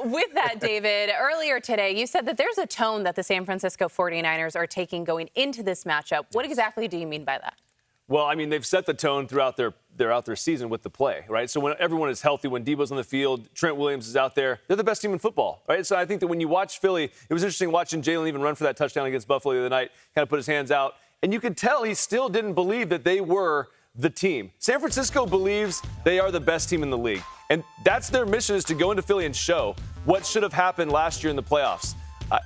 with that, David, earlier today, you said that there's a tone that the San Francisco 49ers are taking going into this matchup. What exactly do you mean by that? Well, I mean, they've set the tone throughout their season with the play, right? So when everyone is healthy, when Debo's on the field, Trent Williams is out there, they're the best team in football, right? So I think that when you watch Philly, it was interesting watching Jalen even run for that touchdown against Buffalo the other night, kind of put his hands out. And you could tell he still didn't believe that they were the team. San Francisco believes they are the best team in the league. And that's their mission, is to go into Philly and show what should have happened last year in the playoffs.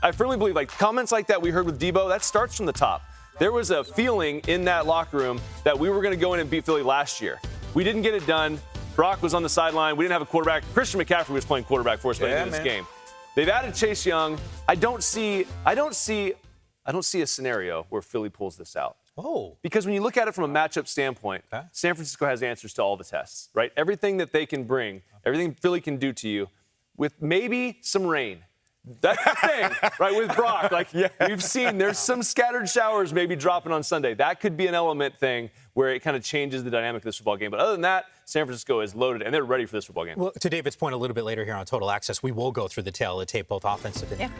I firmly believe, like, comments like that we heard with Debo, that starts from the top. There was a feeling in that locker room that we were going to go in and beat Philly last year. We didn't get it done. Brock was on the sideline. We didn't have a quarterback. Christian McCaffrey was playing quarterback for us by the end of this game. They've added Chase Young. I don't see a scenario where Philly pulls this out. Oh. Because when you look at it from a matchup standpoint, San Francisco has answers to all the tests, right? Everything that they can bring, everything Philly can do to you, with maybe some rain. That's the thing, right, with Brock. Like, we've seen there's some scattered showers maybe dropping on Sunday. That could be an element thing where it kind of changes the dynamic of this football game. But other than that, San Francisco is loaded, and they're ready for this football game. Well, to David's point a little bit later here on Total Access, we will go through the tail of the tape, both offensively and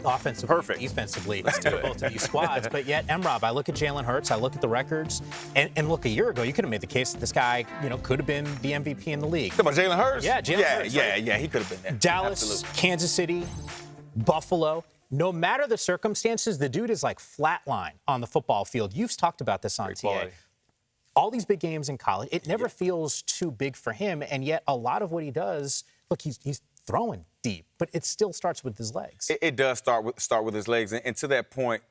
defensively for both of these squads. But yet, Emrob, I look at Jalen Hurts, I look at the records, and look, a year ago, you could have made the case that this guy, could have been the MVP in the league. Talking about Jalen Hurts? Yeah, Jalen Hurts. Yeah, he could have been there. Dallas, Absolutely. Kansas City, Buffalo. No matter the circumstances, the dude is like flatline on the football field. You've talked about this on TA. All these big games in college, it never feels too big for him, and yet a lot of what he does, look, he's throwing deep, but it still starts with his legs. It does start with his legs, and to that point,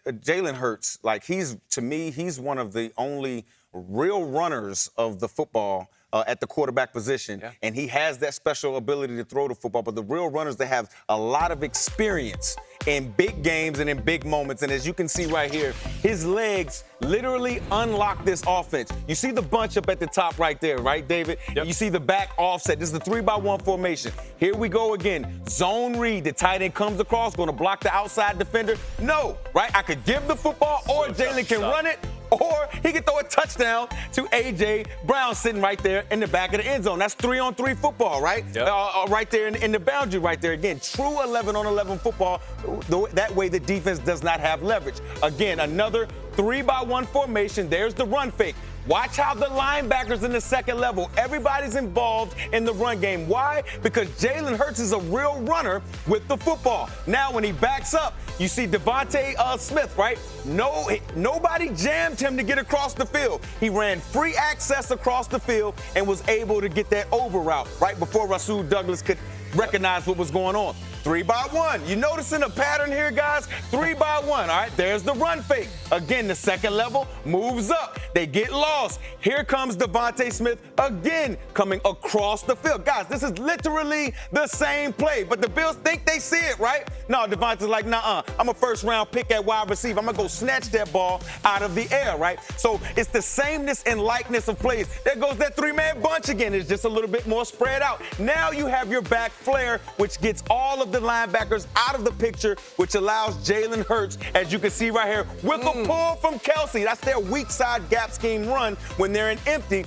Jalen Hurts, like, to me, he's one of the only real runners of the football at the quarterback position, and he has that special ability to throw the football. But the real runners, they have a lot of experience in big games and in big moments. And as you can see right here, his legs literally unlock this offense. You see the bunch up at the top right there, right, David? Yep. You see the back offset. This is the 3-by-1 formation. Here we go again. Zone read. The tight end comes across, going to block the outside defender. No, right? I could give the football, or Jalen can run it, or he can throw a touchdown to A.J. Brown sitting right there in the back of the end zone. That's 3-on-3 football, right? Yep. Right there in the boundary right there. Again, true 11-on-11 football. That way the defense does not have leverage. Again, another 3-by-1 formation. There's the run fake. Watch how the linebackers in the second level, everybody's involved in the run game. Why? Because Jalen Hurts is a real runner with the football. Now, when he backs up, you see Devontae Smith, right? Nobody jammed him to get across the field. He ran free access across the field and was able to get that over route right before Rasul Douglas could recognize what was going on. 3-by-1. You noticing a pattern here, guys? 3-by-1. All right, there's the run fake. Again, the second level moves up. They get lost. Here comes Devontae Smith again coming across the field. Guys, this is literally the same play, but the Bills think they see it, right? No, Devontae's like, nah, I'm a first-round pick at wide receiver. I'm going to go snatch that ball out of the air, right? So it's the sameness and likeness of plays. There goes that three-man bunch again. It's just a little bit more spread out. Now you have your back flare, which gets all of the linebackers out of the picture, which allows Jalen Hurts, as you can see right here, with a pull from Kelsey. That's their weak side gap scheme run when they're in empty.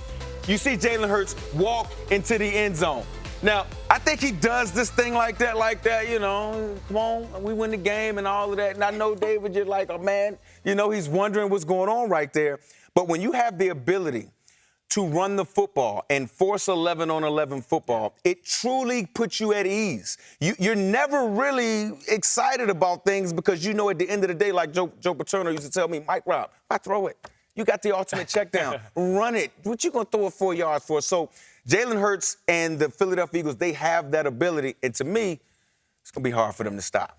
You see Jalen Hurts walk into the end zone. Now, I think he does this thing like that, come on, we win the game and all of that. And I know, David, you're like, oh, man, he's wondering what's going on right there. But when you have the ability to run the football and force 11-on-11 football, it truly puts you at ease. You're never really excited about things because at the end of the day, like Joe Paterno used to tell me, Mike Rob, I throw it. You got the ultimate check down. Run it. What you going to throw it 4 yards for? So Jalen Hurts and the Philadelphia Eagles, they have that ability. And to me, it's going to be hard for them to stop.